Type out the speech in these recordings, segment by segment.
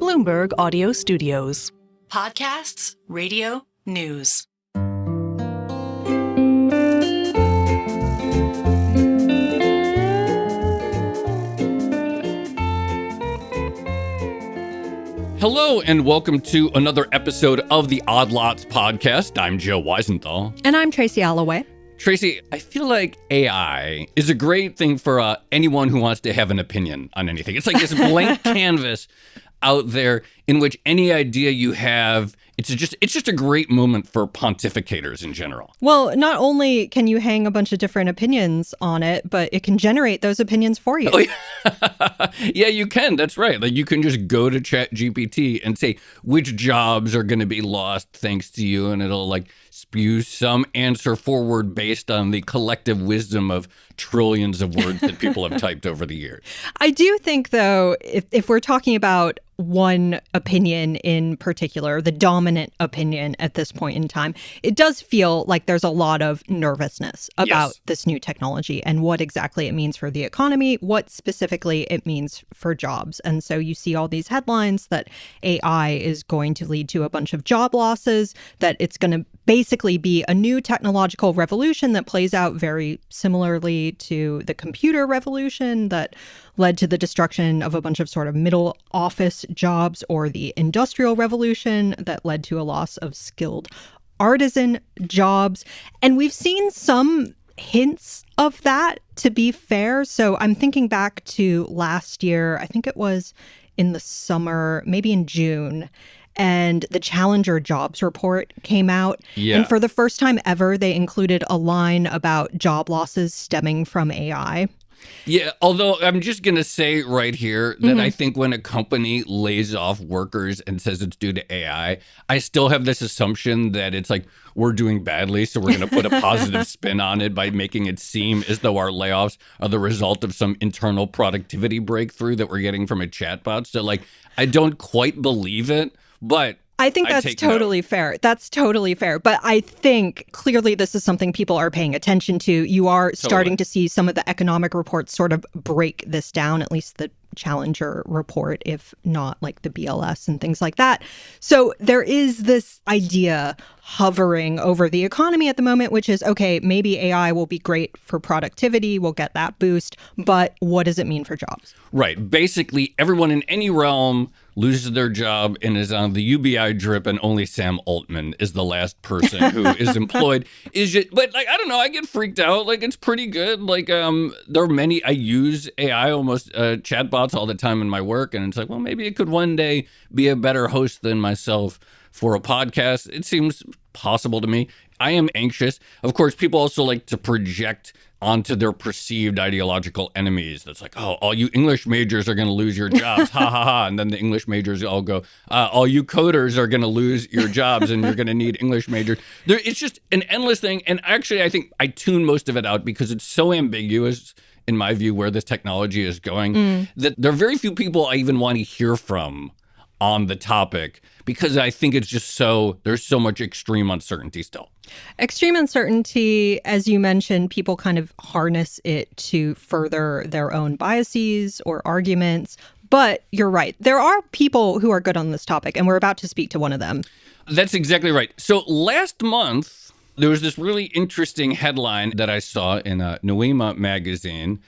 Bloomberg Audio Studios. Podcasts, radio, news. Hello and welcome to another episode of the Odd Lots podcast. I'm Joe Weisenthal. And I'm Tracy Alloway. Tracy, I feel like AI is a great thing for anyone who wants to have an opinion on anything. It's like this blank canvas out there in which any idea you have, it's just a great moment for pontificators in general. Well, not only can you hang a bunch of different opinions on it, but it can generate those opinions for you. Oh, yeah. Yeah, you can. That's right. Like you can just go to ChatGPT and say which jobs are going to be lost thanks to you, and it'll like spew some answer forward based on the collective wisdom of trillions of words that people have typed over the years. I do think, though, if we're talking about one opinion in particular, the dominant opinion at this point in time, it does feel like there's a lot of nervousness about this new technology and what exactly it means for the economy, what specifically it means for jobs. And so you see all these headlines that AI is going to lead to a bunch of job losses, that it's going to basically be a new technological revolution that plays out very similarly to the computer revolution that led to the destruction of a bunch of sort of middle office jobs, or the industrial revolution that led to a loss of skilled artisan jobs. And we've seen some hints of that, to be fair. So I'm thinking back to last year, I think it was in the summer, maybe in June, and the Challenger jobs report came out. Yeah. And for the first time ever, they included a line about job losses stemming from AI. Yeah, although I'm just going to say right here that I think when a company lays off workers and says it's due to AI, I still have this assumption that it's like we're doing badly, so we're going to put a positive spin on it by making it seem as though our layoffs are the result of some internal productivity breakthrough that we're getting from a chatbot. So like, I don't quite believe it, but I think that's totally fair. That's totally fair. But I think clearly this is something people are paying attention to. You are starting to see some of the economic reports sort of break this down, at least the Challenger report, if not like the BLS and things like that. So there is this idea hovering over the economy at the moment, which is, okay, maybe AI will be great for productivity. We'll get that boost. But what does it mean for jobs? Right. Basically, everyone in any realm loses their job and is on the UBI drip, and only Sam Altman is the last person who is employed. But like, I don't know, I get freaked out. Like, it's pretty good. Like, there are many, I use AI, almost chatbots all the time in my work. And it's like, well, maybe it could one day be a better host than myself for a podcast. It seems possible to me. I am anxious. Of course, people also like to project onto their perceived ideological enemies. That's like, oh, all you English majors are going to lose your jobs. Ha, ha, ha. And then the English majors all go, all you coders are going to lose your jobs and you're going to need English majors. It's just an endless thing. And actually, I think I tune most of it out because it's so ambiguous, in my view, where this technology is going, that there are very few people I even want to hear from on the topic, because I think it's just there's so much extreme uncertainty still. Extreme uncertainty, as you mentioned, people kind of harness it to further their own biases or arguments. But you're right. There are people who are good on this topic, and we're about to speak to one of them. That's exactly right. So last month, there was this really interesting headline that I saw in a Noema magazine,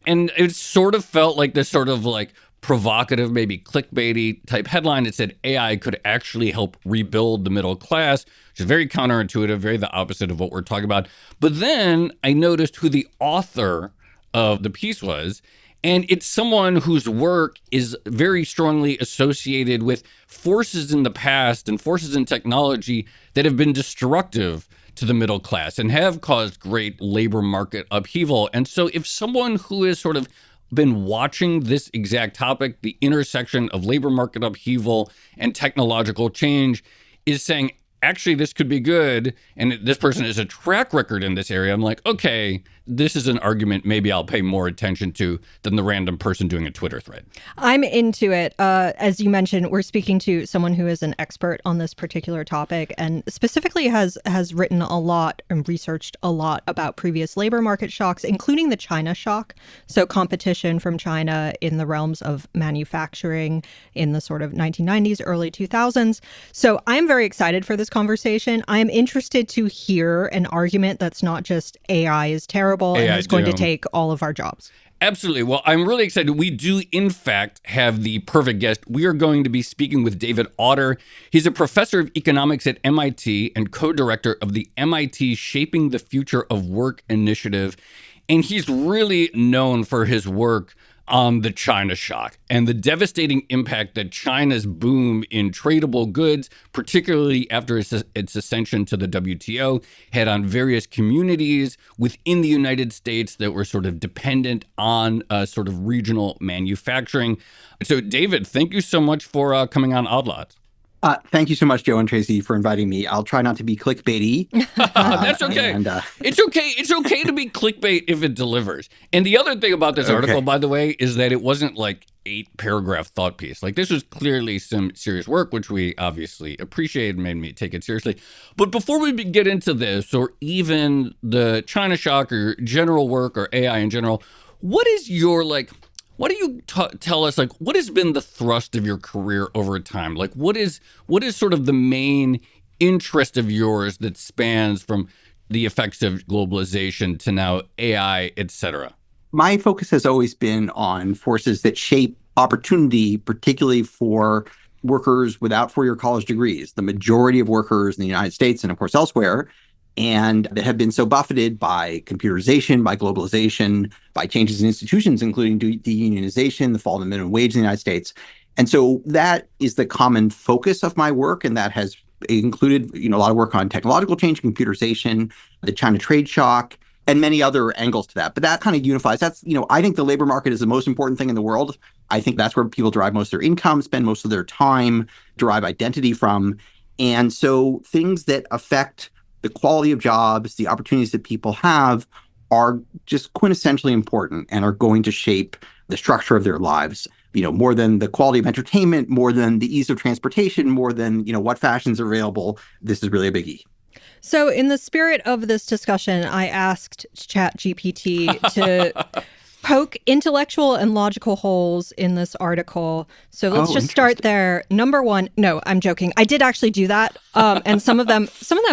and it sort of felt like this sort of like provocative, maybe clickbaity type headline. It said AI could actually help rebuild the middle class, which is very counterintuitive, very the opposite of what we're talking about. But then I noticed who the author of the piece was, and it's someone whose work is very strongly associated with forces in the past and forces in technology that have been destructive to the middle class and have caused great labor market upheaval. And so if someone who is sort of been watching this exact topic, the intersection of labor market upheaval and technological change, is saying, actually, this could be good, and this person has a track record in this area, I'm like, okay, this is an argument maybe I'll pay more attention to than the random person doing a Twitter thread. I'm into it. As you mentioned, we're speaking to someone who is an expert on this particular topic and specifically has written a lot and researched a lot about previous labor market shocks, including the China shock. So competition from China in the realms of manufacturing in the sort of 1990s, early 2000s. So I'm very excited for this conversation. I'm interested to hear an argument that's not just AI is terrible and is going to take all of our jobs. Absolutely. Well, I'm really excited. We do, in fact, have the perfect guest. We are going to be speaking with David Autor. He's a professor of economics at MIT and co-director of the MIT Shaping the Future of Work initiative. And he's really known for his work on the China shock and the devastating impact that China's boom in tradable goods, particularly after its ascension to the WTO, had on various communities within the United States that were sort of dependent on sort of regional manufacturing. So, David, thank you so much for coming on Odd Lots. Thank you so much, Joe and Tracy, for inviting me. I'll try not to be clickbaity. That's okay. It's okay. It's okay to be clickbait if it delivers. And the other thing about this article, by the way, is that it wasn't like 8-paragraph thought piece. Like, this was clearly some serious work, which we obviously appreciate and made me take it seriously. But before we get into this, or even the China shock or general work or AI in general, what is your what do you tell us, what has been the thrust of your career over time? Like, what is sort of the main interest of yours that spans from the effects of globalization to now AI, et cetera? My focus has always been on forces that shape opportunity, particularly for workers without four-year college degrees. The majority of workers in the United States and, of course, elsewhere, and that have been so buffeted by computerization, by globalization, by changes in institutions, including deunionization, the fall of the minimum wage in the United States. And so that is the common focus of my work, and that has included, a lot of work on technological change, computerization, the China trade shock, and many other angles to that. But that kind of unifies. That's, I think the labor market is the most important thing in the world. I think that's where people derive most of their income, spend most of their time, derive identity from. And so things that affect the quality of jobs, the opportunities that people have are just quintessentially important and are going to shape the structure of their lives, more than the quality of entertainment, more than the ease of transportation, more than, what fashions are available. This is really a biggie. So in the spirit of this discussion, I asked ChatGPT to poke intellectual and logical holes in this article. So let's just start there. Number one, no, I'm joking. I did actually do that. And some of them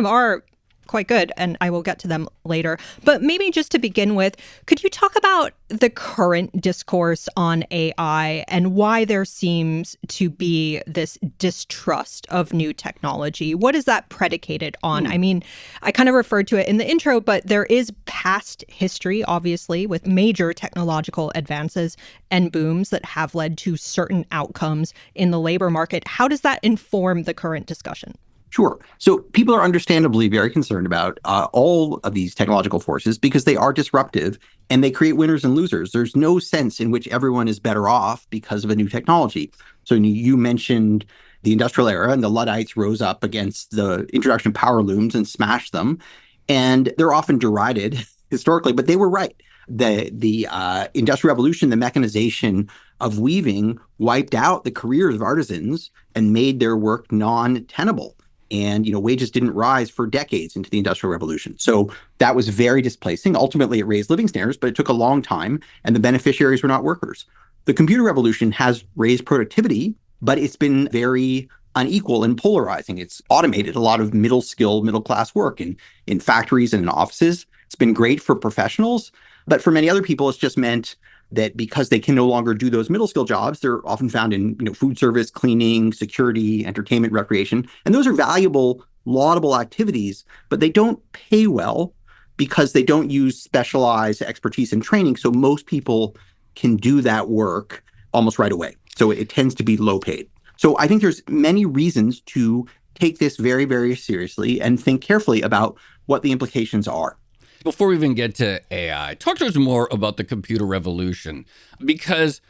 are quite good, and I will get to them later. But maybe just to begin with, could you talk about the current discourse on AI and why there seems to be this distrust of new technology? What is that predicated on? I mean, I kind of referred to it in the intro, but there is past history, obviously, with major technological advances and booms that have led to certain outcomes in the labor market. How does that inform the current discussion? Sure. So people are understandably very concerned about all of these technological forces because they are disruptive and they create winners and losers. There's no sense in which everyone is better off because of a new technology. So you mentioned the industrial era, and the Luddites rose up against the introduction of power looms and smashed them. And they're often derided historically, but they were right. The Industrial Revolution, the mechanization of weaving, wiped out the careers of artisans and made their work non-tenable. And, wages didn't rise for decades into the Industrial Revolution. So that was very displacing. Ultimately, it raised living standards, but it took a long time, and the beneficiaries were not workers. The computer revolution has raised productivity, but it's been very unequal and polarizing. It's automated a lot of middle-class work in factories and in offices. It's been great for professionals, but for many other people, it's just meant that because they can no longer do those middle-skill jobs, they're often found in food service, cleaning, security, entertainment, recreation. And those are valuable, laudable activities, but they don't pay well because they don't use specialized expertise and training. So most people can do that work almost right away. So it tends to be low paid. So I think there's many reasons to take this very, very seriously and think carefully about what the implications are. Before we even get to AI, talk to us more about the computer revolution, because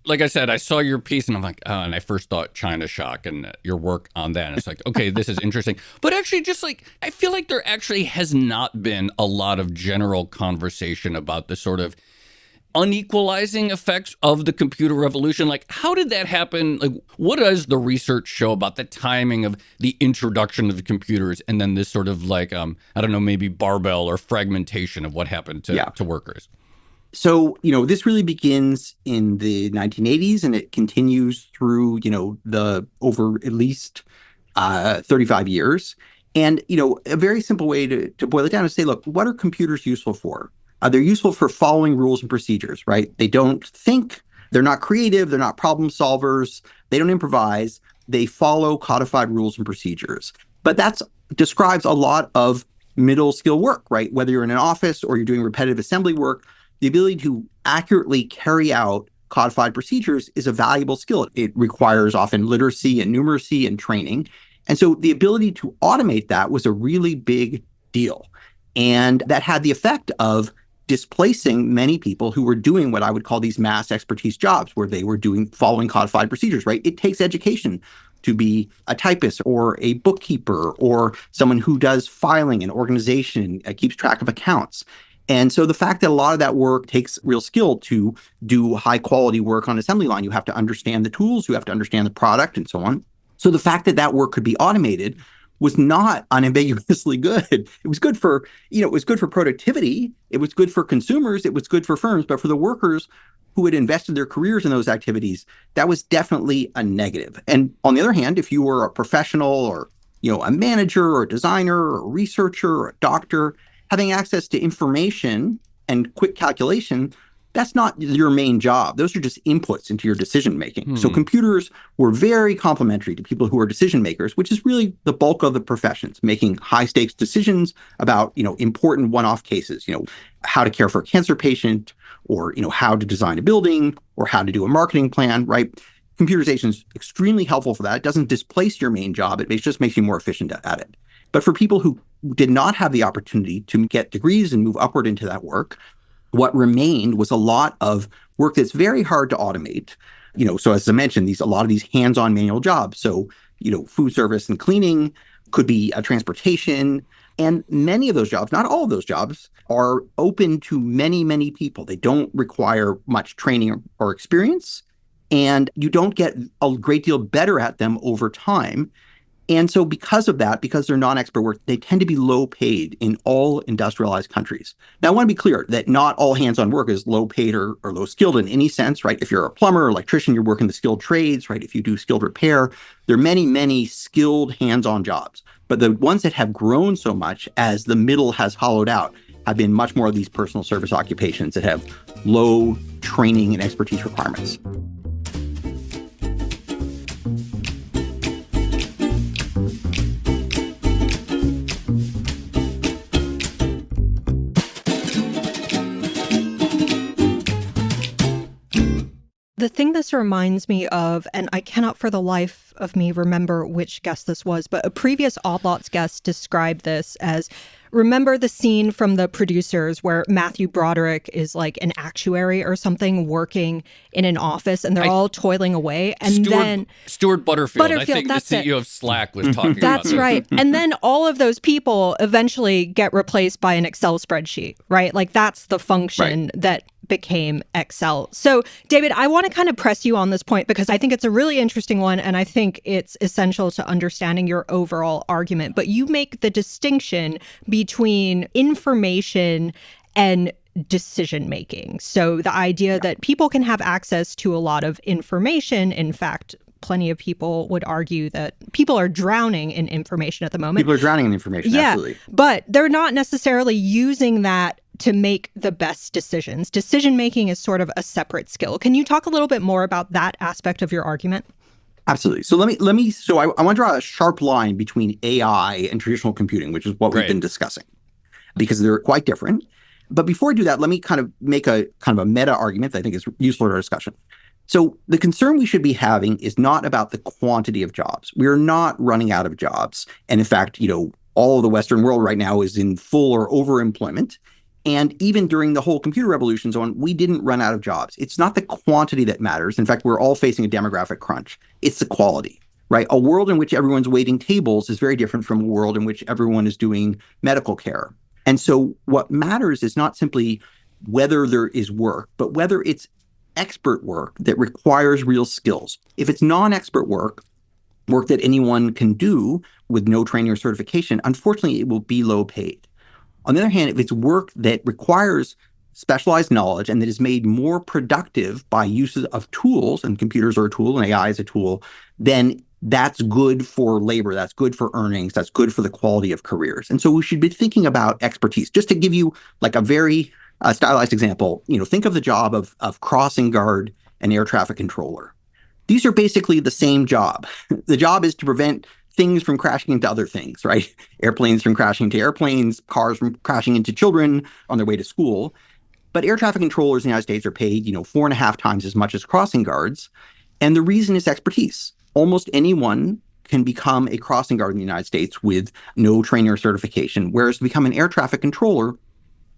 like I said, I saw your piece and I'm like, oh, and I first thought China shock and your work on that. And it's like, okay, this is interesting. But actually, just like, I feel like there actually has not been a lot of general conversation about the sort of unequalizing effects of the computer revolution. Like, how did that happen? Like, what does the research show about the timing of the introduction of the computers and then this sort of like, I don't know, maybe barbell or fragmentation of what happened to workers? So, this really begins in the 1980s and it continues through, the over at least 35 years. And, a very simple way to boil it down is say, look, what are computers useful for? They're useful for following rules and procedures, right? They don't think, they're not creative, they're not problem solvers, they don't improvise, they follow codified rules and procedures. But that describes a lot of middle skill work, right? Whether you're in an office or you're doing repetitive assembly work, the ability to accurately carry out codified procedures is a valuable skill. It requires often literacy and numeracy and training. And so the ability to automate that was a really big deal. And that had the effect of displacing many people who were doing what I would call these mass expertise jobs, where they were following codified procedures, right? It takes education to be a typist or a bookkeeper or someone who does filing and organization, keeps track of accounts. And so the fact that a lot of that work takes real skill to do high quality work on assembly line, you have to understand the tools, you have to understand the product and so on. So the fact that that work could be automated was not unambiguously good. It was good for, it was good for productivity. It was good for consumers. It was good for firms. But for the workers who had invested their careers in those activities, that was definitely a negative. And on the other hand, if you were a professional or, a manager or a designer or a researcher or a doctor, having access to information and quick calculation, that's not your main job. Those are just inputs into your decision making. So computers were very complementary to people who are decision makers, which is really the bulk of the professions, making high stakes decisions about, important one-off cases, how to care for a cancer patient or, how to design a building or how to do a marketing plan, right? Computerization is extremely helpful for that. It doesn't displace your main job. It just makes you more efficient at it. But for people who did not have the opportunity to get degrees and move upward into that work, what remained was a lot of work that's very hard to automate. So as I mentioned, a lot of these hands-on manual jobs. So, food service and cleaning could be transportation. And many of those jobs, not all of those jobs, are open to many, many people. They don't require much training or experience. And you don't get a great deal better at them over time. And so because of that, because they're non-expert work, they tend to be low paid in all industrialized countries. Now, I want to be clear that not all hands-on work is low paid or low skilled in any sense, right? If you're a plumber or electrician, you're working the skilled trades, right? If you do skilled repair, there are many, many skilled hands-on jobs. But the ones that have grown so much as the middle has hollowed out have been much more of these personal service occupations that have low training and expertise requirements. The thing this reminds me of, and I cannot for the life of me remember which guest this was, but a previous Odd Lots guest described this as, remember the scene from The Producers where Matthew Broderick is like an actuary or something working in an office and they're all toiling away. And then Stuart Butterfield, I think the CEO of Slack was talking about this. That's right. And then all of those people eventually get replaced by an Excel spreadsheet, right? Like that's the function that became Excel. So, David, I want to kind of press you on this point because I think it's a really interesting one and I think it's essential to understanding your overall argument. But you make the distinction between information and decision making. So the idea that people can have access to a lot of information, in fact, plenty of people would argue that people are drowning in information at the moment. People are drowning in information, absolutely. But they're not necessarily using that to make the best decisions. Decision making is sort of a separate skill. Can you talk a little bit more about that aspect of your argument? Absolutely. So I want to draw a sharp line between AI and traditional computing, which is what we've been discussing, because they're quite different. But before I do that, let me kind of make a meta argument that I think is useful to our discussion. So the concern we should be having is not about the quantity of jobs. We are not running out of jobs. And in fact, all of the Western world right now is in full or overemployment. And even during the whole computer revolution, so on, we didn't run out of jobs. It's not the quantity that matters. In fact, we're all facing a demographic crunch. It's the quality, right? A world in which everyone's waiting tables is very different from a world in which everyone is doing medical care. And so what matters is not simply whether there is work, but whether it's expert work that requires real skills. If it's non-expert work that anyone can do with no training or certification, unfortunately, it will be low paid. On the other hand, if it's work that requires specialized knowledge and that is made more productive by uses of tools, and computers are a tool and AI is a tool, then that's good for labor, that's good for earnings, that's good for the quality of careers. And so we should be thinking about expertise. Just to give you like a very stylized example, think of the job of crossing guard and air traffic controller. These are basically the same job. The job is to prevent things from crashing into other things, right? Airplanes from crashing into airplanes, cars from crashing into children on their way to school. But air traffic controllers in the United States are paid, 4.5 times as much as crossing guards. And the reason is expertise. Almost anyone can become a crossing guard in the United States with no training or certification, whereas to become an air traffic controller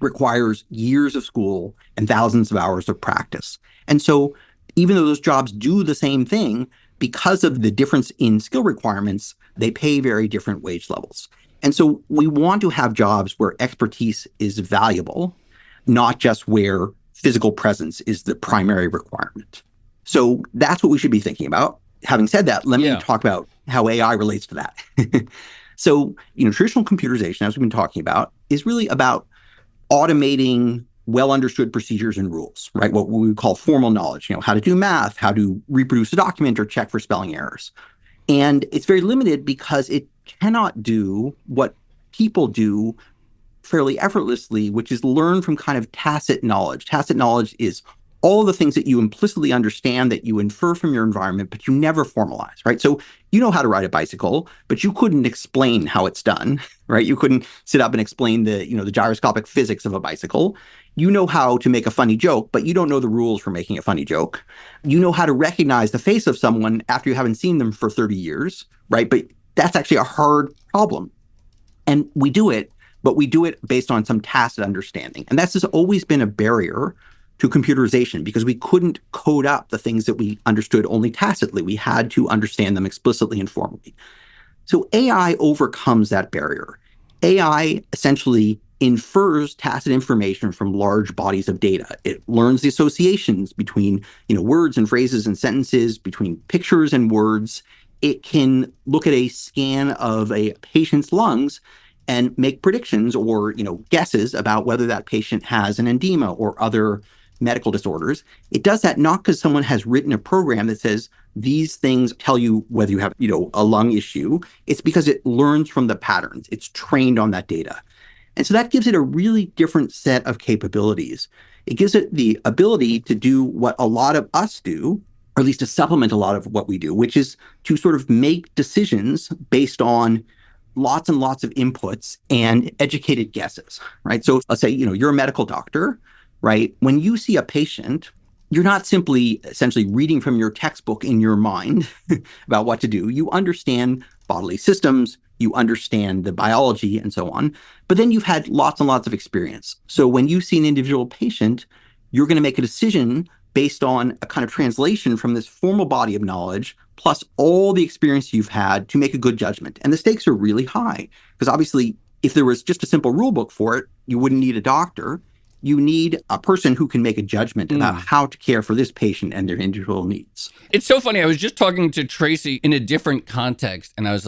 requires years of school and thousands of hours of practice. And so even though those jobs do the same thing, because of the difference in skill requirements, they pay very different wage levels. And so we want to have jobs where expertise is valuable, not just where physical presence is the primary requirement. So that's what we should be thinking about. Having said that, let me talk about how AI relates to that. So, traditional computerization, as we've been talking about, is really about automating well-understood procedures and rules, right? What we would call formal knowledge, how to do math, how to reproduce a document or check for spelling errors. And it's very limited because it cannot do what people do fairly effortlessly, which is learn from kind of tacit knowledge. Tacit knowledge is all of the things that you implicitly understand, that you infer from your environment, but you never formalize, right? So you know how to ride a bicycle, but you couldn't explain how it's done, right? You couldn't sit up and explain the gyroscopic physics of a bicycle. You know how to make a funny joke, but you don't know the rules for making a funny joke. You know how to recognize the face of someone after you haven't seen them for 30 years, right? But that's actually a hard problem. And we do it, but we do it based on some tacit understanding. And that's just always been a barrier to computerization because we couldn't code up the things that we understood only tacitly. We had to understand them explicitly and formally. So AI overcomes that barrier. AI essentially infers tacit information from large bodies of data. It learns the associations between, words and phrases and sentences, between pictures and words. It can look at a scan of a patient's lungs and make predictions or, guesses about whether that patient has an edema or other medical disorders. It does that not because someone has written a program that says these things tell you whether you have, a lung issue. It's because it learns from the patterns. It's trained on that data. And so that gives it a really different set of capabilities. It gives it the ability to do what a lot of us do, or at least to supplement a lot of what we do, which is to sort of make decisions based on lots and lots of inputs and educated guesses, right? So let's say, you're a medical doctor, right? When you see a patient, you're not simply essentially reading from your textbook in your mind about what to do. You understand bodily systems, you understand the biology and so on, but then you've had lots and lots of experience. So when you see an individual patient, you're going to make a decision based on a kind of translation from this formal body of knowledge, plus all the experience you've had to make a good judgment. And the stakes are really high because obviously if there was just a simple rule book for it, you wouldn't need a doctor. You need a person who can make a judgment about how to care for this patient and their individual needs. It's so funny. I was just talking to Tracy in a different context, and I was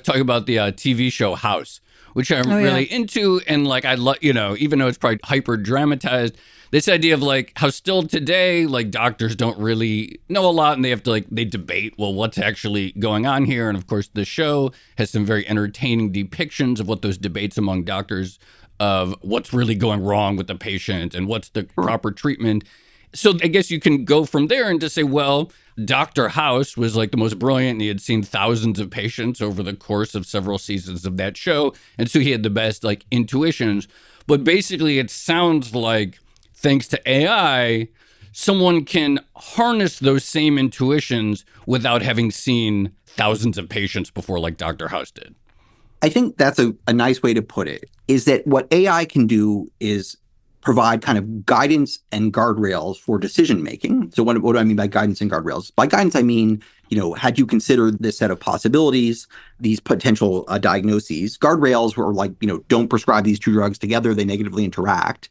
talking about the TV show House, which I'm really into. And I love, even though it's probably hyper dramatized, this idea of how still today, doctors don't really know a lot and they have to they debate, well, what's actually going on here. And of course, the show has some very entertaining depictions of what those debates among doctors of what's really going wrong with the patient and what's the proper treatment. So I guess you can go from there and just say, well, Dr. House was the most brilliant and he had seen thousands of patients over the course of several seasons of that show. And so he had the best intuitions. But basically it sounds like thanks to AI, someone can harness those same intuitions without having seen thousands of patients before like Dr. House did. I think that's a nice way to put it, is that what AI can do is provide kind of guidance and guardrails for decision making. So what do I mean by guidance and guardrails? By guidance, I mean, had you considered this set of possibilities, these potential diagnoses? Guardrails were like, don't prescribe these two drugs together, they negatively interact.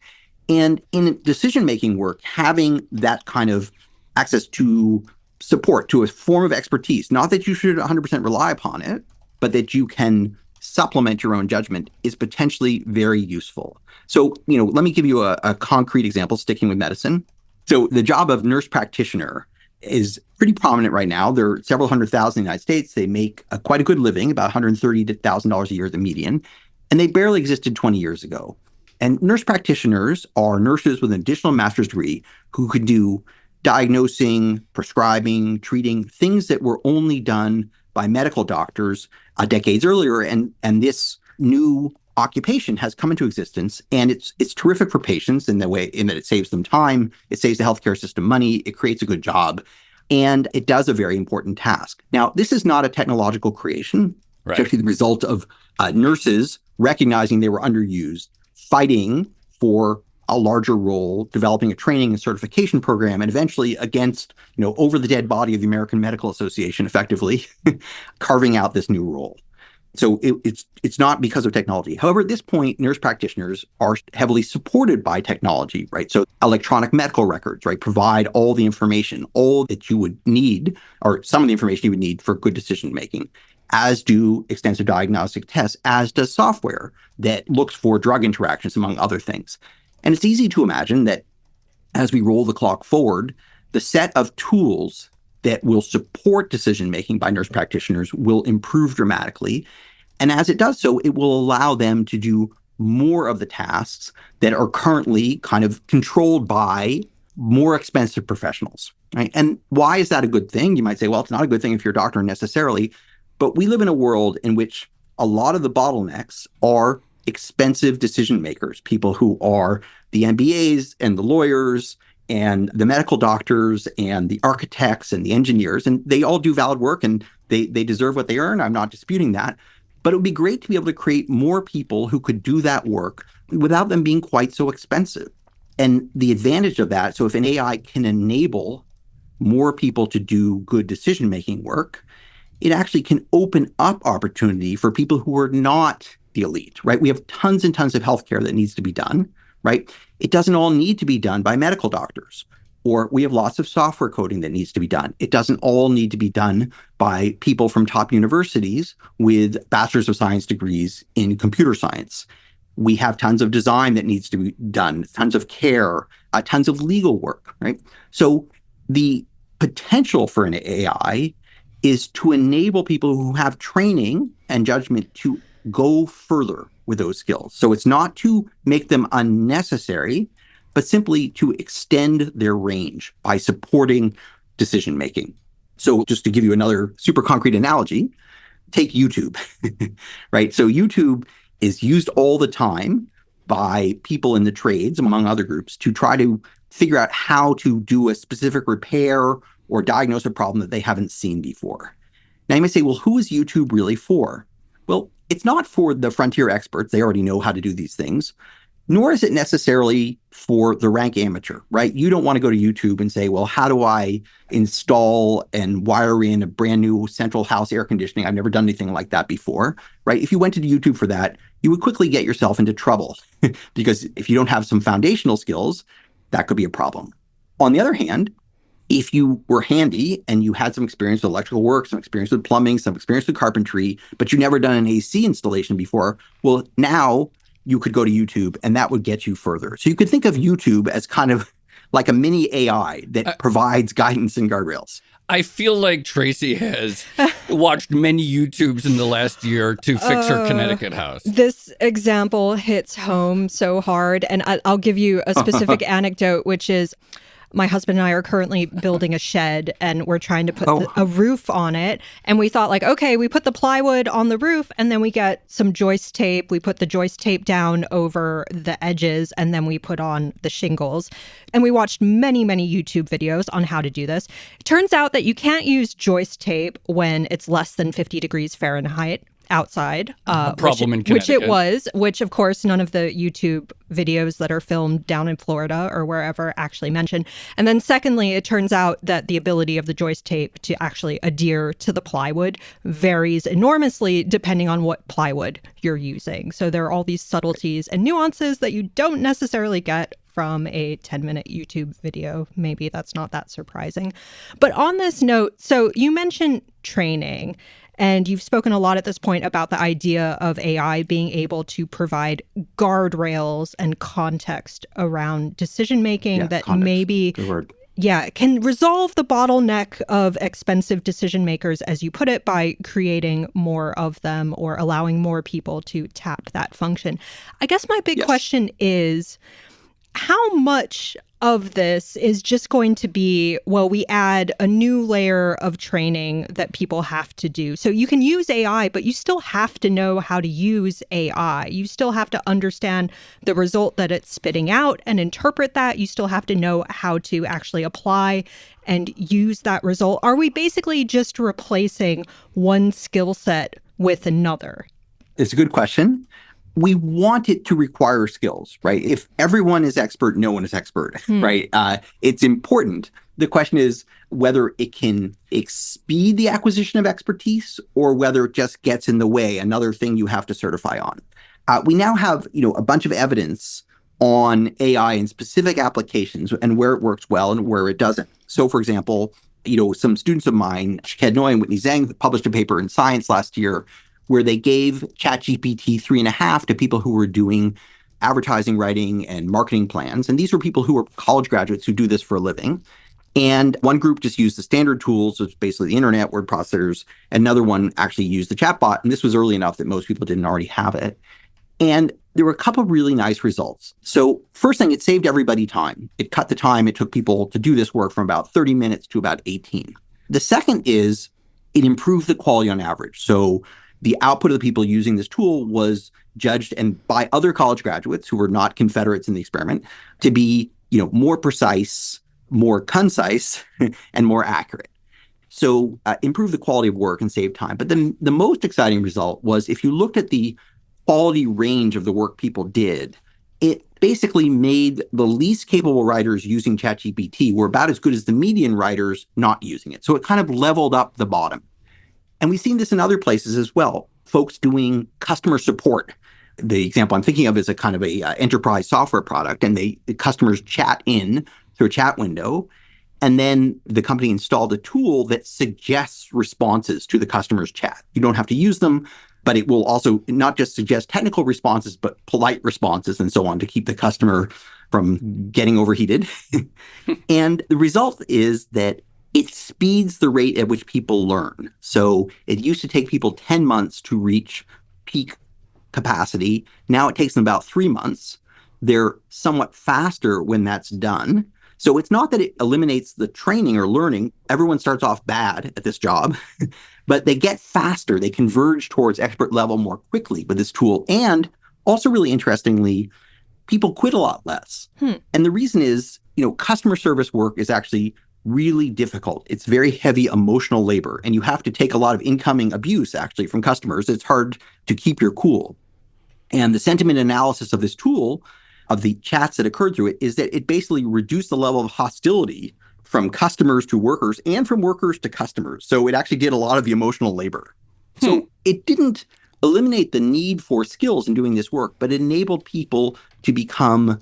And in decision-making work, having that kind of access to support, to a form of expertise, not that you should 100% rely upon it, but that you can supplement your own judgment, is potentially very useful. So, let me give you a concrete example, sticking with medicine. So the job of nurse practitioner is pretty prominent right now. There are several 100,000 in the United States. They make quite a good living, about $130,000 a year, the median, and they barely existed 20 years ago. And nurse practitioners are nurses with an additional master's degree who could do diagnosing, prescribing, treating, things that were only done by medical doctors decades earlier. And this new occupation has come into existence, and it's terrific for patients in that it saves them time, it saves the healthcare system money, it creates a good job, and it does a very important task. Now, this is not a technological creation. Right. It's actually the result of nurses recognizing they were underused, fighting for a larger role, developing a training and certification program, and eventually against, over the dead body of the American Medical Association, effectively carving out this new role. So it's not because of technology. However, at this point, nurse practitioners are heavily supported by technology, right? So electronic medical records, right, provide all the information, all that you would need, or some of the information you would need for good decision making, as do extensive diagnostic tests, as does software that looks for drug interactions, among other things. And it's easy to imagine that as we roll the clock forward, the set of tools that will support decision-making by nurse practitioners will improve dramatically. And as it does so, it will allow them to do more of the tasks that are currently kind of controlled by more expensive professionals, right? And why is that a good thing? You might say, well, it's not a good thing if you're a doctor necessarily, but we live in a world in which a lot of the bottlenecks are expensive decision makers, people who are the MBAs and the lawyers and the medical doctors and the architects and the engineers, and they all do valid work and they deserve what they earn. I'm not disputing that. But it would be great to be able to create more people who could do that work without them being quite so expensive. And the advantage of that, so if an AI can enable more people to do good decision-making work, it actually can open up opportunity for people who are not the elite, right? We have tons and tons of healthcare that needs to be done, right? It doesn't all need to be done by medical doctors. Or we have lots of software coding that needs to be done. It doesn't all need to be done by people from top universities with bachelor's of science degrees in computer science. We have tons of design that needs to be done, tons of care, tons of legal work, right? So the potential for an AI is to enable people who have training and judgment to go further with those skills. So it's not to make them unnecessary, but simply to extend their range by supporting decision making. So just to give you another super concrete analogy, take YouTube, right? So YouTube is used all the time by people in the trades, among other groups, to try to figure out how to do a specific repair or diagnose a problem that they haven't seen before. Now you may say, well, who is YouTube really for? Well, it's not for the frontier experts. They already know how to do these things. Nor is it necessarily for the rank amateur, right? You don't want to go to YouTube and say, well, how do I install and wire in a brand new central house air conditioning? I've never done anything like that before, right? If you went to YouTube for that, you would quickly get yourself into trouble because if you don't have some foundational skills, that could be a problem. On the other hand, if you were handy and you had some experience with electrical work, some experience with plumbing, some experience with carpentry, but you never done an AC installation before, well, now you could go to YouTube and that would get you further. So you could think of YouTube as kind of like a mini AI that provides guidance and guardrails. I feel like Tracy has watched many YouTubes in the last year to fix her Connecticut house. This example hits home so hard. And I'll give you a specific anecdote, which is my husband and I are currently building a shed and we're trying to put a roof on it. And we thought okay, we put the plywood on the roof and then we get some joist tape. We put the joist tape down over the edges and then we put on the shingles. And we watched many, many YouTube videos on how to do this. It turns out that you can't use joist tape when it's less than 50 degrees Fahrenheit. outside, A problem in which Connecticut. it was, which of course none of the YouTube videos that are filmed down in Florida or wherever actually mention. And then secondly, it turns out that the ability of the joist tape to actually adhere to the plywood varies enormously depending on what plywood you're using. So there are all these subtleties and nuances that you don't necessarily get from a 10-minute YouTube video. Maybe that's not that surprising. But on this note, so you mentioned training, and you've spoken a lot at this point about the idea of AI being able to provide guardrails and context around decision making that context. maybe Good word. can resolve the bottleneck of expensive decision makers, as you put it, by creating more of them or allowing more people to tap that function. I guess my big question is, how much of this is just going to be, well, we add a new layer of training that people have to do? So you can use AI, but you still have to know how to use AI. You still have to understand the result that it's spitting out and interpret that. You still have to know how to actually apply and use that result. Are we basically just replacing one skill set with another? It's a good question. We want it to require skills, right? If everyone is expert, no one is expert, right? It's important. The question is whether it can expedite the acquisition of expertise or whether it just gets in the way, another thing you have to certify on. We now have, a bunch of evidence on AI in specific applications and where it works well and where it doesn't. So, for example, some students of mine, Shiked Noy and Whitney Zhang, published a paper in Science last year where they gave ChatGPT 3.5 to people who were doing advertising, writing, and marketing plans. And these were people who were college graduates who do this for a living. And one group just used the standard tools, so it's basically the internet, word processors. Another one actually used the chatbot. And this was early enough that most people didn't already have it. And there were a couple of really nice results. So first thing, it saved everybody time. It cut the time it took people to do this work from about 30 minutes to about 18. The second is it improved the quality on average. So the output of the people using this tool was judged and by other college graduates who were not Confederates in the experiment to be, more precise, more concise, and more accurate. So improve the quality of work and save time. But then the most exciting result was if you looked at the quality range of the work people did, it basically made the least capable writers using ChatGPT were about as good as the median writers not using it. So it kind of leveled up the bottom. And we've seen this in other places as well. Folks doing customer support. The example I'm thinking of is a kind of a enterprise software product, and the customers chat in through a chat window, and then the company installed a tool that suggests responses to the customer's chat. You don't have to use them, but it will also not just suggest technical responses, but polite responses and so on to keep the customer from getting overheated. And the result is that it speeds the rate at which people learn. So it used to take people 10 months to reach peak capacity. Now it takes them about 3 months. They're somewhat faster when that's done. So it's not that it eliminates the training or learning. Everyone starts off bad at this job, but they get faster. They converge towards expert level more quickly with this tool. And also really interestingly, people quit a lot less. And the reason is, customer service work is actually really difficult. It's very heavy emotional labor, and you have to take a lot of incoming abuse actually from customers. It's hard to keep your cool. And the sentiment analysis of this tool, of the chats that occurred through it, is that it basically reduced the level of hostility from customers to workers and from workers to customers. So it actually did a lot of the emotional labor. So it didn't eliminate the need for skills in doing this work, but it enabled people to become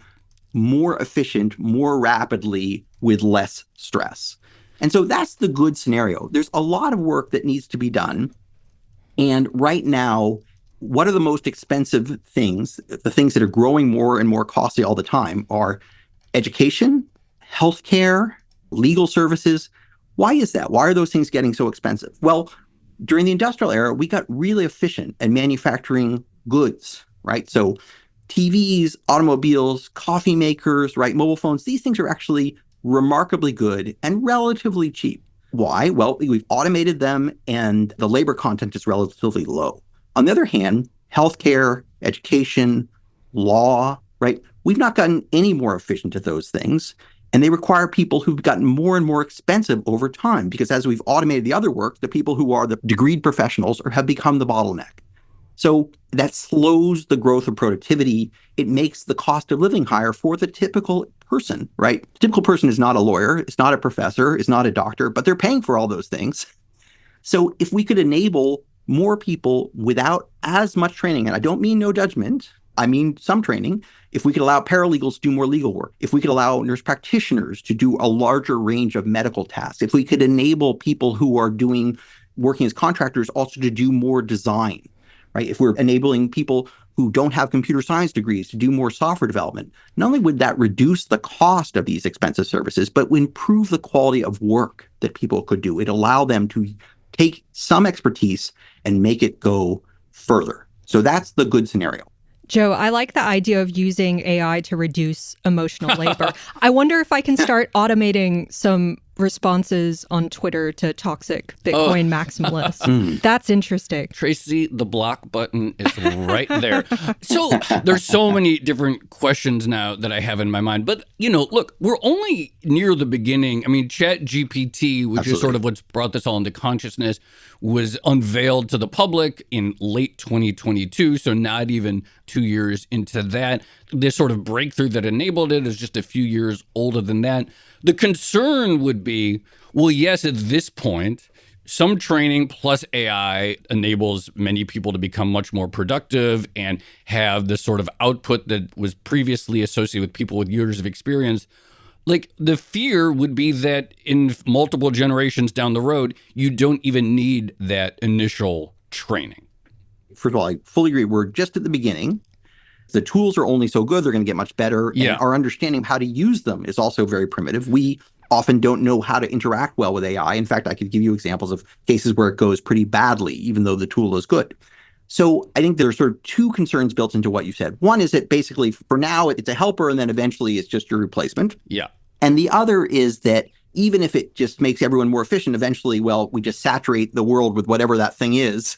more efficient, more rapidly, with less stress. And so that's the good scenario. There's a lot of work that needs to be done. And right now, what are the most expensive things? The things that are growing more and more costly all the time are education, healthcare, legal services. Why is that? Why are those things getting so expensive? Well, during the industrial era, we got really efficient at manufacturing goods, right? So TVs, automobiles, coffee makers, right? Mobile phones, these things are actually remarkably good and relatively cheap. Why? Well, we've automated them and the labor content is relatively low. On the other hand, healthcare, education, law, right? We've not gotten any more efficient at those things. And they require people who've gotten more and more expensive over time because as we've automated the other work, the people who are the degreed professionals have become the bottleneck. So that slows the growth of productivity. It makes the cost of living higher for the typical person, right? The typical person is not a lawyer, it's not a professor, it's not a doctor, but they're paying for all those things. So if we could enable more people without as much training, and I don't mean no judgment, I mean some training, if we could allow paralegals to do more legal work, if we could allow nurse practitioners to do a larger range of medical tasks, if we could enable people who are working as contractors also to do more design, right? If we're enabling people who don't have computer science degrees to do more software development, not only would that reduce the cost of these expensive services, but would improve the quality of work that people could do. It'd allow them to take some expertise and make it go further. So that's the good scenario. Joe, I like the idea of using AI to reduce emotional labor. I wonder if I can start automating some responses on Twitter to toxic Bitcoin maximalists. That's interesting. Tracy, the block button is right there. So there's so many different questions now that I have in my mind. But, look, we're only near the beginning. I mean, ChatGPT, which is sort of what's brought this all into consciousness, was unveiled to the public in late 2022. So not even 2 years into that. This sort of breakthrough that enabled it is just a few years older than that. The concern would be, well, yes, at this point, some training plus AI enables many people to become much more productive and have the sort of output that was previously associated with people with years of experience. Like, the fear would be that in multiple generations down the road, you don't even need that initial training. First of all, I fully agree. We're just at the beginning. The tools are only so good. They're going to get much better. Yeah. And our understanding of how to use them is also very primitive. We often don't know how to interact well with AI. In fact, I could give you examples of cases where it goes pretty badly, even though the tool is good. So I think there are sort of two concerns built into what you said. One is that basically for now, it's a helper, and then eventually it's just your replacement. Yeah. And the other is that even if it just makes everyone more efficient, eventually, well, we just saturate the world with whatever that thing is,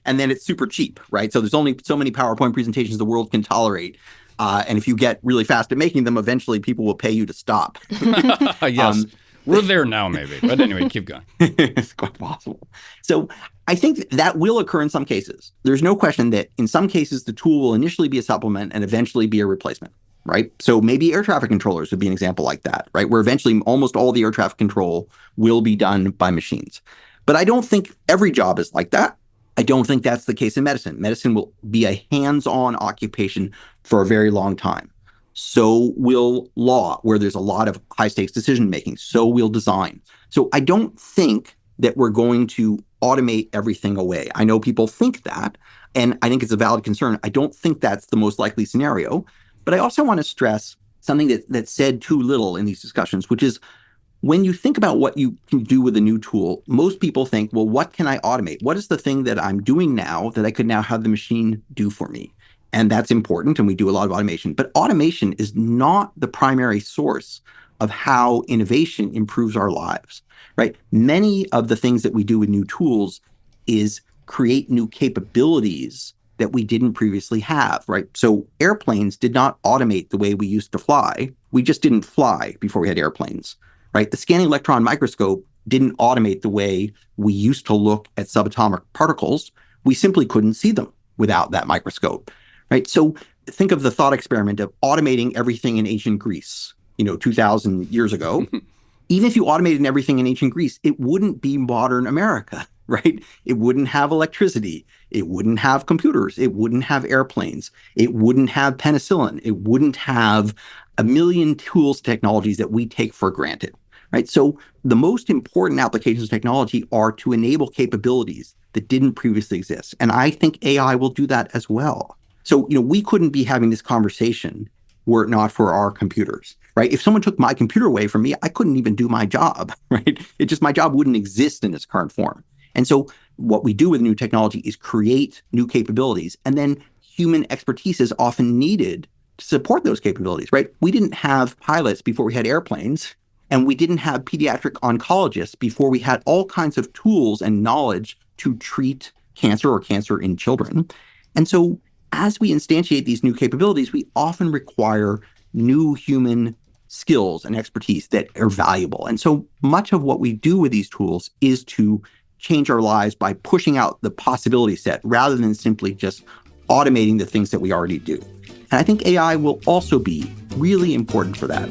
and then it's super cheap, right? So there's only so many PowerPoint presentations the world can tolerate. And if you get really fast at making them, eventually people will pay you to stop. Yes. We're there now, maybe. But anyway, keep going. It's quite possible. So I think that will occur in some cases. There's no question that in some cases, the tool will initially be a supplement and eventually be a replacement. Right. So maybe air traffic controllers would be an example like that, right? Where eventually almost all the air traffic control will be done by machines. But I don't think every job is like that. I don't think that's the case in medicine. Medicine will be a hands-on occupation for a very long time. So will law, where there's a lot of high-stakes decision-making. So will design. So I don't think that we're going to automate everything away. I know people think that, and I think it's a valid concern. I don't think that's the most likely scenario. But I also want to stress something that's said too little in these discussions, which is when you think about what you can do with a new tool, most people think, well, what can I automate? What is the thing that I'm doing now that I could now have the machine do for me? And that's important, and we do a lot of automation. But automation is not the primary source of how innovation improves our lives, right? Many of the things that we do with new tools is create new capabilities that we didn't previously have, right? So airplanes did not automate the way we used to fly. We just didn't fly before we had airplanes, right? The scanning electron microscope didn't automate the way we used to look at subatomic particles. We simply couldn't see them without that microscope, right? So think of the thought experiment of automating everything in ancient Greece, 2,000 years ago. Even if you automated everything in ancient Greece, it wouldn't be modern America, right? It wouldn't have electricity. It wouldn't have computers. It wouldn't have airplanes. It wouldn't have penicillin. It wouldn't have a million tools, technologies that we take for granted, right? So the most important applications of technology are to enable capabilities that didn't previously exist. And I think AI will do that as well. So, we couldn't be having this conversation were it not for our computers, right? If someone took my computer away from me, I couldn't even do my job, right? My job wouldn't exist in its current form. And so what we do with new technology is create new capabilities, and then human expertise is often needed to support those capabilities, right? We didn't have pilots before we had airplanes, and we didn't have pediatric oncologists before we had all kinds of tools and knowledge to treat cancer or cancer in children. And so as we instantiate these new capabilities, we often require new human skills and expertise that are valuable. And so much of what we do with these tools is to change our lives by pushing out the possibility set rather than simply just automating the things that we already do. And I think AI will also be really important for that.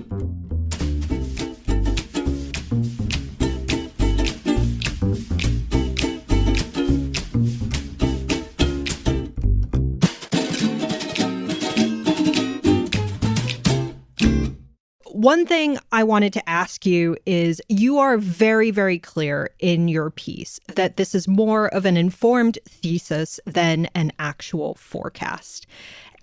One thing I wanted to ask you is you are very, very clear in your piece that this is more of an informed thesis than an actual forecast.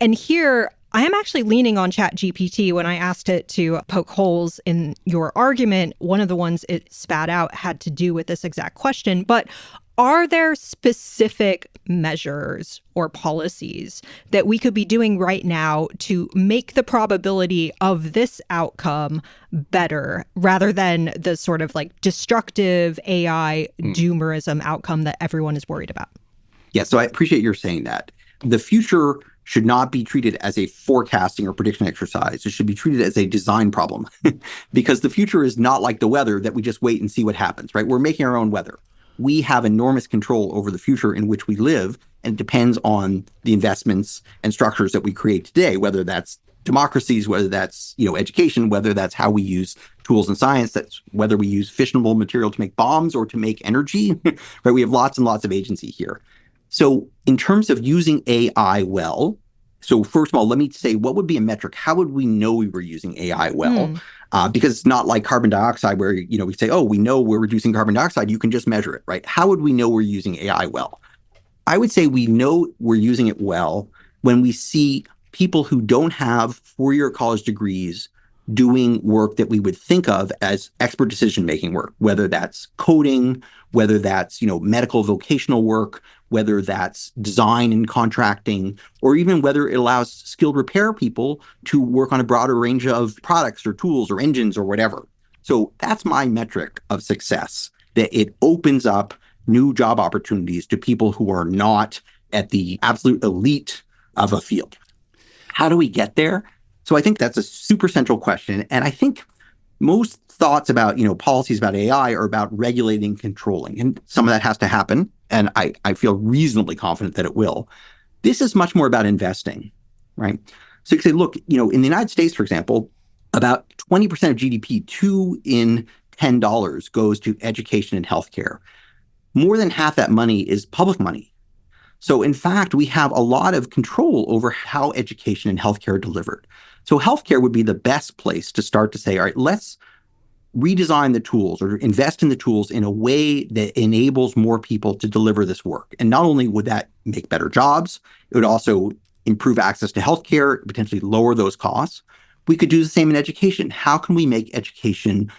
And here, I am actually leaning on ChatGPT when I asked it to poke holes in your argument. One of the ones it spat out had to do with this exact question. But are there specific measures or policies that we could be doing right now to make the probability of this outcome better rather than the sort of like destructive AI doomerism outcome that everyone is worried about? Yeah, so I appreciate your saying that. The future should not be treated as a forecasting or prediction exercise. It should be treated as a design problem because the future is not like the weather that we just wait and see what happens, right? We're making our own weather. We have enormous control over the future in which we live, and it depends on the investments and structures that we create today, whether that's democracies, whether that's, education, whether that's how we use tools in science, that's whether we use fissionable material to make bombs or to make energy, right? We have lots and lots of agency here. So in terms of using AI well, so first of all, let me say, what would be a metric? How would we know we were using AI well? Because it's not like carbon dioxide where, we say, oh, we know we're reducing carbon dioxide. You can just measure it, right? How would we know we're using AI well? I would say we know we're using it well when we see people who don't have four-year college degrees doing work that we would think of as expert decision-making work, whether that's coding, whether that's, medical vocational work, whether that's design and contracting, or even whether it allows skilled repair people to work on a broader range of products or tools or engines or whatever. So that's my metric of success, that it opens up new job opportunities to people who are not at the absolute elite of a field. How do we get there? So I think that's a super central question. And I think most thoughts about, policies about AI are about regulating and controlling. And some of that has to happen. And I feel reasonably confident that it will. This is much more about investing, right? So you can say, look, in the United States, for example, about 20% of GDP, 2 in $10 goes to education and healthcare. More than half that money is public money. So in fact, we have a lot of control over how education and healthcare are delivered. So healthcare would be the best place to start to say, all right, let's redesign the tools or invest in the tools in a way that enables more people to deliver this work. And not only would that make better jobs, it would also improve access to healthcare, potentially lower those costs. We could do the same in education. How can we make education,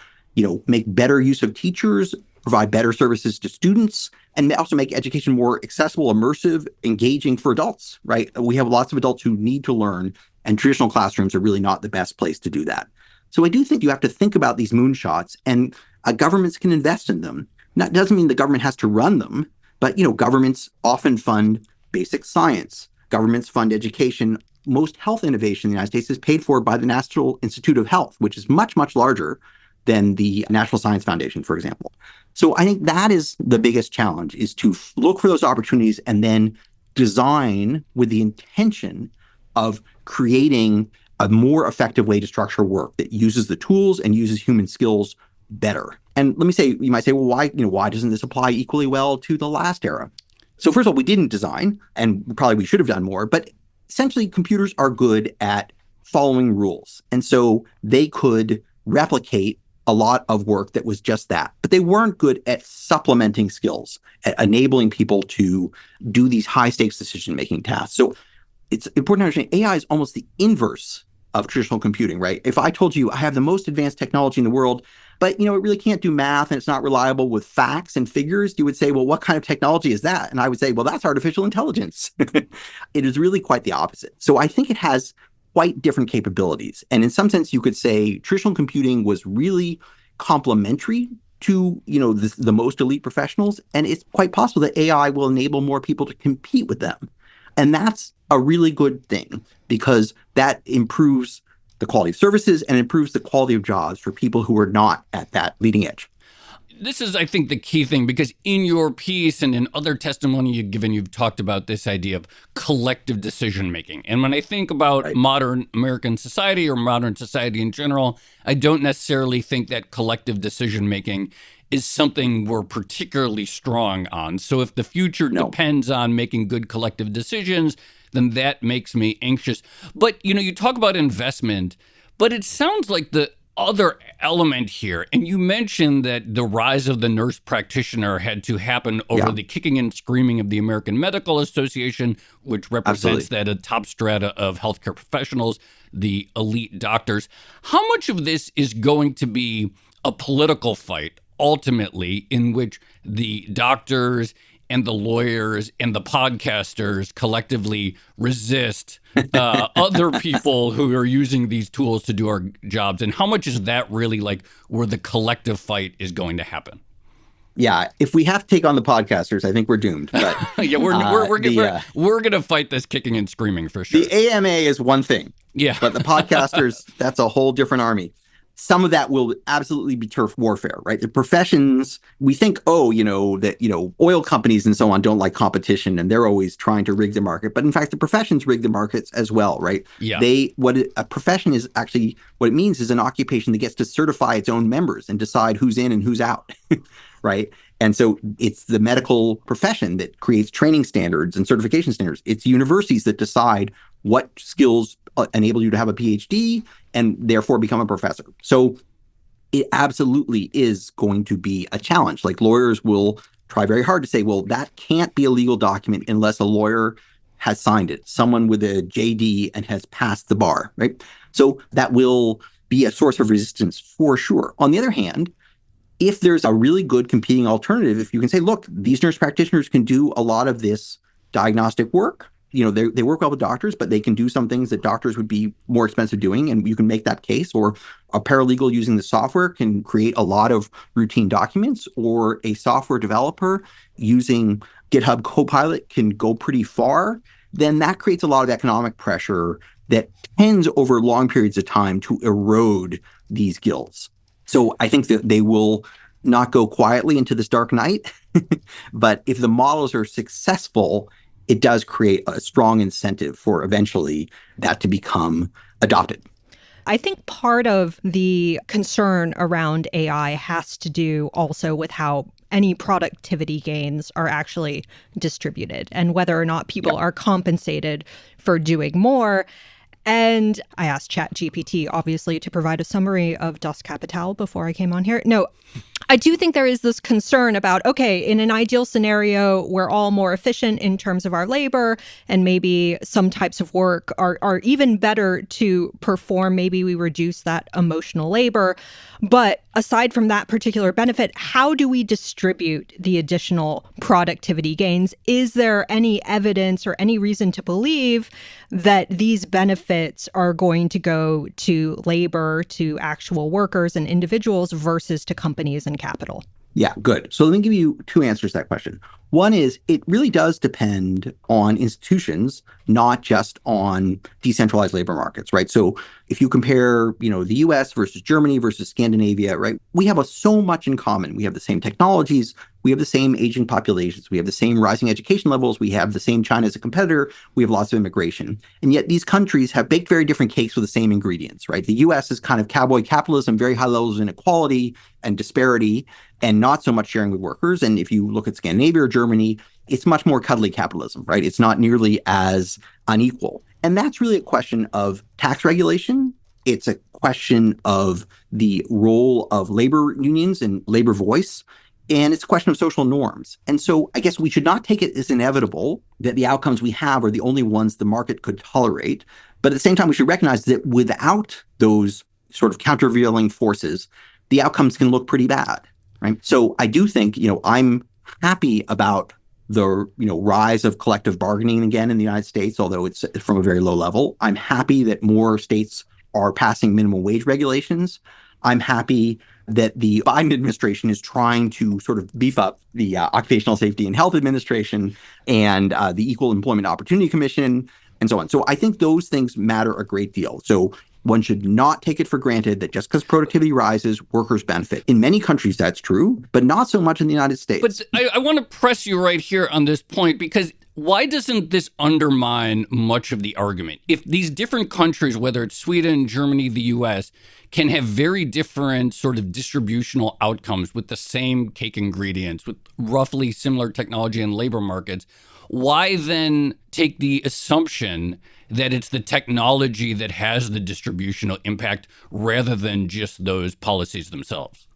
make better use of teachers, provide better services to students, and also make education more accessible, immersive, engaging for adults, right? We have lots of adults who need to learn, and traditional classrooms are really not the best place to do that. So I do think you have to think about these moonshots, and governments can invest in them. That doesn't mean the government has to run them, but governments often fund basic science. Governments fund education. Most health innovation in the United States is paid for by the National Institute of Health, which is much, much larger than the National Science Foundation, for example. So I think that is the biggest challenge, is to look for those opportunities and then design with the intention of creating a more effective way to structure work that uses the tools and uses human skills better. And let me say, you might say, well, why doesn't this apply equally well to the last era? So first of all, we didn't design, and probably we should have done more, but essentially computers are good at following rules. And so they could replicate a lot of work that was just that, but they weren't good at supplementing skills, at enabling people to do these high stakes decision-making tasks. So it's important to understand AI is almost the inverse of traditional computing, right? If I told you I have the most advanced technology in the world, but it really can't do math and it's not reliable with facts and figures, you would say, well, what kind of technology is that? And I would say, well, that's artificial intelligence. It is really quite the opposite. So I think it has quite different capabilities. And in some sense, you could say traditional computing was really complementary to, the most elite professionals. And it's quite possible that AI will enable more people to compete with them. And that's a really good thing because that improves the quality of services and improves the quality of jobs for people who are not at that leading edge. this is, I think, the key thing, because in your piece and in other testimony you've given, you've talked about this idea of collective decision making. And when I think about modern American society or modern society in general, I don't necessarily think that collective decision making is something we're particularly strong on. So if the future depends on making good collective decisions, then that makes me anxious. But, you talk about investment, but it sounds like the other element here, and you mentioned that the rise of the nurse practitioner had to happen over the kicking and screaming of the American Medical Association, which represents that a top strata of healthcare professionals, the elite doctors. How much of this is going to be a political fight, ultimately, in which the doctors and the lawyers and the podcasters collectively resist other people who are using these tools to do our jobs? And how much is that really like where the collective fight is going to happen? Yeah, if we have to take on the podcasters, I think we're doomed. But yeah, we're going to fight this kicking and screaming for sure. The AMA is one thing. Yeah. But the podcasters, that's a whole different army. Some of that will absolutely be turf warfare, right? The professions, we think, that oil companies and so on don't like competition and they're always trying to rig the market. But in fact, the professions rig the markets as well, right? Yeah. A profession is actually, what it means is an occupation that gets to certify its own members and decide who's in and who's out, right? And so it's the medical profession that creates training standards and certification standards. It's universities that decide what skills enable you to have a PhD and therefore become a professor. So it absolutely is going to be a challenge. Like lawyers will try very hard to say, well, that can't be a legal document unless a lawyer has signed it, someone with a JD and has passed the bar, right? So that will be a source of resistance for sure. On the other hand, if there's a really good competing alternative, if you can say, look, these nurse practitioners can do a lot of this diagnostic work. They work well with doctors, but they can do some things that doctors would be more expensive doing, and you can make that case. Or a paralegal using the software can create a lot of routine documents, or a software developer using GitHub Copilot can go pretty far. Then that creates a lot of economic pressure that tends over long periods of time to erode these guilds. So I think that they will not go quietly into this dark night, but if the models are successful, it does create a strong incentive for eventually that to become adopted. I think part of the concern around AI has to do also with how any productivity gains are actually distributed and whether or not people are compensated for doing more. And I asked ChatGPT, obviously, to provide a summary of Das Kapital before I came on here. No, I do think there is this concern about, okay, in an ideal scenario, we're all more efficient in terms of our labor, and maybe some types of work are even better to perform. Maybe we reduce that emotional labor. But aside from that particular benefit, how do we distribute the additional productivity gains? Is there any evidence or any reason to believe that these benefits are going to go to labor, to actual workers and individuals versus to companies and capital? Yeah, good. So let me give you two answers to that question. One is it really does depend on institutions, not just on decentralized labor markets, right? So if you compare, the US versus Germany versus Scandinavia, right? We have so much in common. We have the same technologies. We have the same aging populations. We have the same rising education levels. We have the same China as a competitor. We have lots of immigration. And yet these countries have baked very different cakes with the same ingredients, right? The US is kind of cowboy capitalism, very high levels of inequality and disparity, and not so much sharing with workers. And if you look at Scandinavia or Germany, it's much more cuddly capitalism, right? It's not nearly as unequal. And that's really a question of tax regulation. It's a question of the role of labor unions and labor voice. And it's a question of social norms. And so I guess we should not take it as inevitable that the outcomes we have are the only ones the market could tolerate. But at the same time, we should recognize that without those sort of countervailing forces, the outcomes can look pretty bad, right? So I do think, I'm happy about the, rise of collective bargaining again in the United States, although it's from a very low level. I'm happy that more states are passing minimum wage regulations. I'm happy that the Biden administration is trying to sort of beef up the Occupational Safety and Health Administration and the Equal Employment Opportunity Commission and so on. So I think those things matter a great deal. So One should not take it for granted that just because productivity rises, workers benefit. In many countries, that's true, but not so much in the United States. But I want to press you right here on this point, because why doesn't this undermine much of the argument? If these different countries, whether it's Sweden, Germany, the US, can have very different sort of distributional outcomes with the same cake ingredients, with roughly similar technology and labor markets, why then take the assumption that it's the technology that has the distributional impact rather than just those policies themselves?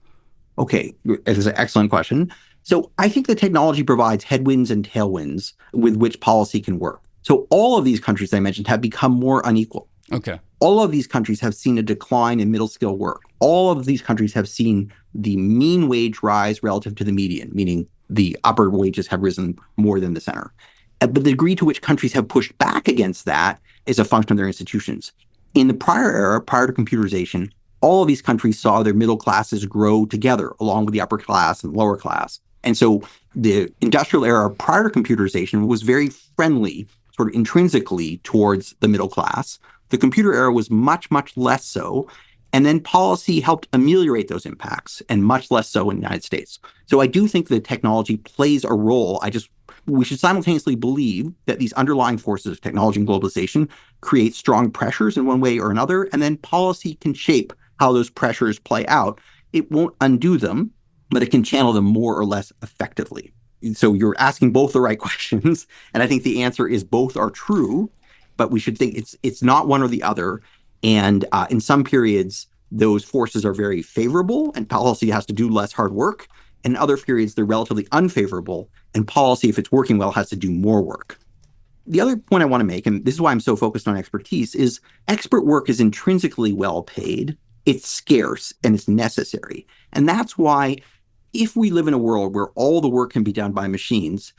Okay, it is an excellent question. So I think the technology provides headwinds and tailwinds with which policy can work. So all of these countries I mentioned have become more unequal. Okay. All of these countries have seen a decline in middle skill work. All of these countries have seen the mean wage rise relative to the median, meaning the upper wages have risen more than the center. But the degree to which countries have pushed back against that is a function of their institutions. In the prior era, prior to computerization, all of these countries saw their middle classes grow together along with the upper class and lower class. And so the industrial era prior to computerization was very friendly, sort of intrinsically towards the middle class. The computer era was much, much less so. And then policy helped ameliorate those impacts, and much less so in the United States. So I do think that technology plays a role. We should simultaneously believe that these underlying forces of technology and globalization create strong pressures in one way or another, and then policy can shape how those pressures play out. It won't undo them, but it can channel them more or less effectively. So you're asking both the right questions, and I think the answer is both are true, but we should think it's not one or the other. And in some periods, those forces are very favorable and policy has to do less hard work. In other periods, they're relatively unfavorable and policy, if it's working well, has to do more work. The other point I want to make, and this is why I'm so focused on expertise, is expert work is intrinsically well paid. It's scarce and it's necessary. And that's why if we live in a world where all the work can be done by machines,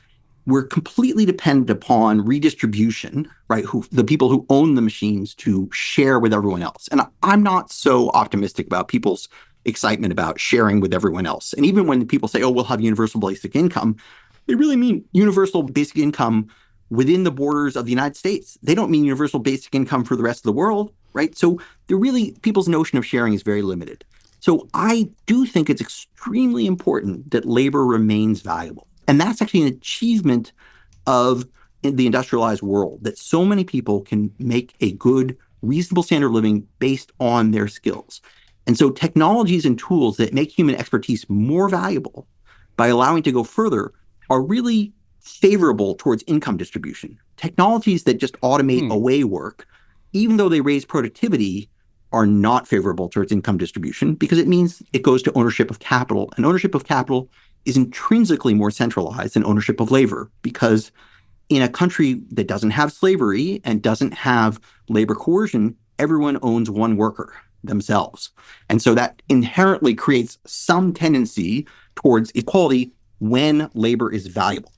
we're completely dependent upon redistribution, right? The people who own the machines to share with everyone else. And I'm not so optimistic about people's excitement about sharing with everyone else. And even when people say, oh, we'll have universal basic income, they really mean universal basic income within the borders of the United States. They don't mean universal basic income for the rest of the world, right? So people's notion of sharing is very limited. So I do think it's extremely important that labor remains valuable. And that's actually an achievement of the industrialized world, that so many people can make a good, reasonable standard of living based on their skills. And so technologies and tools that make human expertise more valuable by allowing it to go further are really favorable towards income distribution. Technologies that just automate away work, even though they raise productivity, are not favorable towards income distribution because it means it goes to ownership of capital. And ownership of capital is intrinsically more centralized than ownership of labor, because in a country that doesn't have slavery and doesn't have labor coercion, everyone owns one worker, themselves. And so that inherently creates some tendency towards equality when labor is valuable.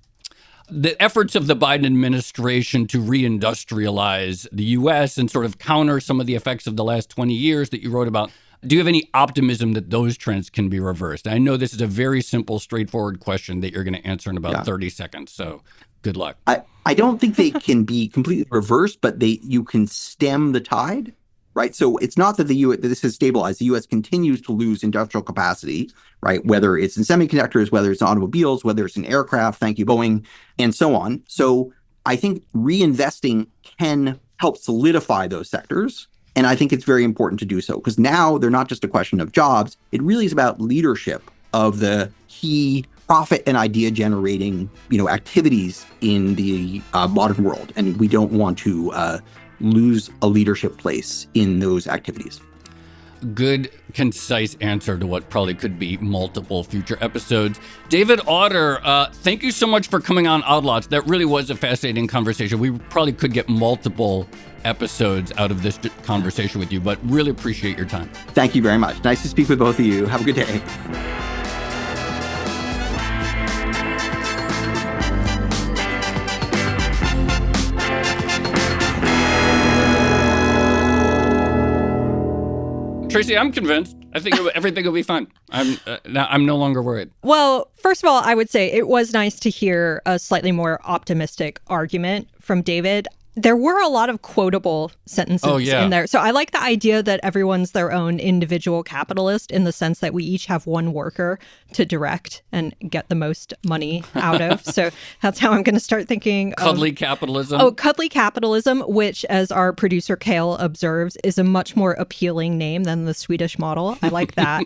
The efforts of the Biden administration to reindustrialize the U.S. and sort of counter some of the effects of the last 20 years that you wrote about, do you have any optimism that those trends can be reversed? I know this is a very simple, straightforward question that you're going to answer in about 30 seconds, so good luck. I don't think they can be completely reversed, but you can stem the tide, right? So it's not that that this has stabilized. The U.S. continues to lose industrial capacity, right? Whether it's in semiconductors, whether it's in automobiles, whether it's in aircraft, thank you, Boeing, and so on. So I think reinvesting can help solidify those sectors. And I think it's very important to do so because now they're not just a question of jobs. It really is about leadership of the key profit and idea generating, activities in the modern world. And we don't want to lose a leadership place in those activities. Good, concise answer to what probably could be multiple future episodes. David Autor, thank you so much for coming on Outlaws. That really was a fascinating conversation. We probably could get multiple episodes out of this conversation with you, but really appreciate your time. Thank you very much. Nice to speak with both of you. Have a good day. Tracy, I'm convinced. I think everything will be fine. I'm no longer worried. Well, first of all, I would say it was nice to hear a slightly more optimistic argument from David. There were a lot of quotable sentences in there. So I like the idea that everyone's their own individual capitalist in the sense that we each have one worker to direct and get the most money out of. So that's how I'm going to start thinking. Cuddly capitalism. Oh, cuddly capitalism, which, as our producer Kale observes, is a much more appealing name than the Swedish model. I like that.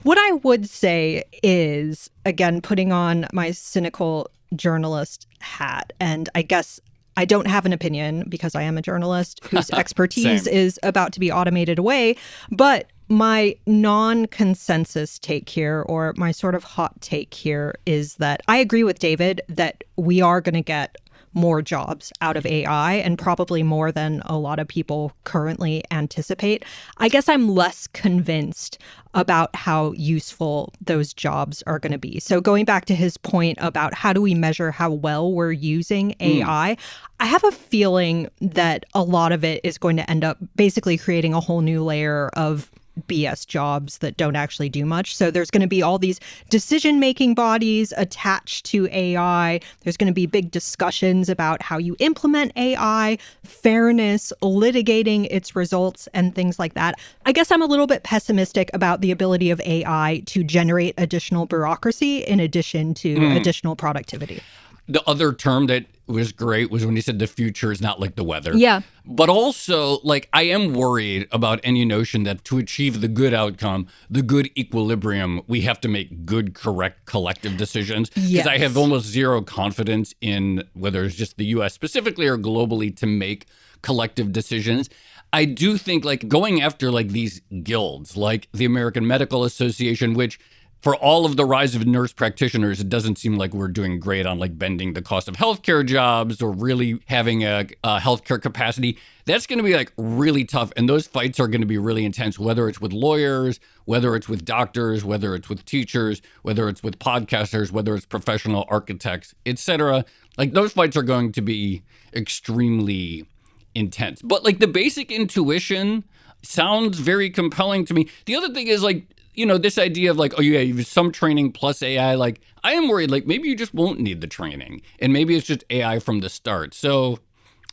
What I would say is, again, putting on my cynical journalist hat, and I guess I don't have an opinion because I am a journalist whose expertise is about to be automated away. But my non-consensus take here, or my sort of hot take here, is that I agree with David that we are going to get more jobs out of AI, and probably more than a lot of people currently anticipate. I guess I'm less convinced about how useful those jobs are going to be. So going back to his point about how do we measure how well we're using AI, I have a feeling that a lot of it is going to end up basically creating a whole new layer of BS jobs that don't actually do much. So there's going to be all these decision-making bodies attached to AI. There's going to be big discussions about how you implement AI, fairness, litigating its results, and things like that. I guess I'm a little bit pessimistic about the ability of AI to generate additional bureaucracy in addition to additional productivity. The other term that was great was when he said the future is not like the weather. Yeah. But also, like, I am worried about any notion that to achieve the good outcome, the good equilibrium, we have to make good, correct, collective decisions. Because I have almost zero confidence in whether it's just the U.S. specifically or globally to make collective decisions. I do think, like, going after, like, these guilds, like the American Medical Association, which for all of the rise of nurse practitioners, it doesn't seem like we're doing great on like bending the cost of healthcare jobs or really having a healthcare capacity. That's going to be like really tough. And those fights are going to be really intense, whether it's with lawyers, whether it's with doctors, whether it's with teachers, whether it's with podcasters, whether it's professional architects, etc. Like those fights are going to be extremely intense. But like the basic intuition sounds very compelling to me. The other thing is like, you know, this idea of like, oh yeah, you have some training plus AI, like I am worried like maybe you just won't need the training and maybe it's just AI from the start. So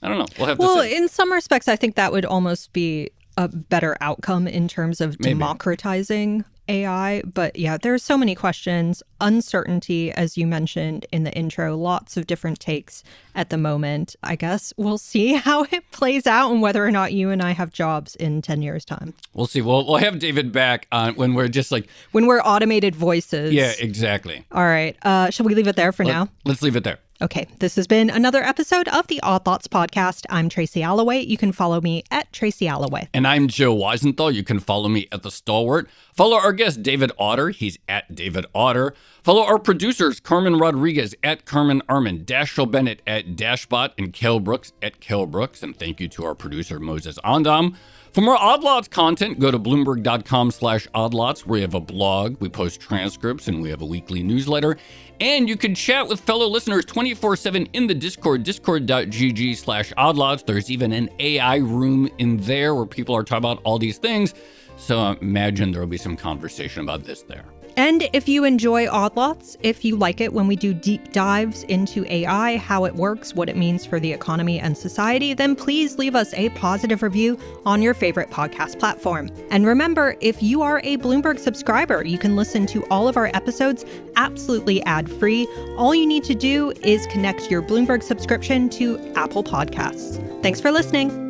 I don't know. We'll have to see. Well, in some respects, I think that would almost be a better outcome in terms of democratizing AI. But yeah, there's so many questions, uncertainty, as you mentioned in the intro, lots of different takes at the moment. I guess we'll see how it plays out and whether or not you and I have jobs in 10 years' time. We'll see. We'll have David back when we're just like... when we're automated voices. Yeah, exactly. All right. Shall we leave it there for now? Let's leave it there. Okay, this has been another episode of the Odd Lots podcast. I'm Tracy Alloway. You can follow me at Tracy Alloway. And I'm Joe Weisenthal. You can follow me at The Stalwart. Follow our guest, David Autor. He's at David Autor. Follow our producers, Carmen Rodriguez at Carmen Armin, Dashiell Bennett at Dashbot, and Kel Brooks at Kel Brooks. And thank you to our producer, Moses Andam. For more Odd Lots content, go to Bloomberg.com/oddlots, where we have a blog, we post transcripts, and we have a weekly newsletter. And you can chat with fellow listeners 24/7 in the Discord, discord.gg/oddlots. There's even an AI room in there where people are talking about all these things. So imagine there will be some conversation about this there. And if you enjoy Odd Lots, if you like it when we do deep dives into AI, how it works, what it means for the economy and society, then please leave us a positive review on your favorite podcast platform. And remember, if you are a Bloomberg subscriber, you can listen to all of our episodes absolutely ad-free. All you need to do is connect your Bloomberg subscription to Apple Podcasts. Thanks for listening.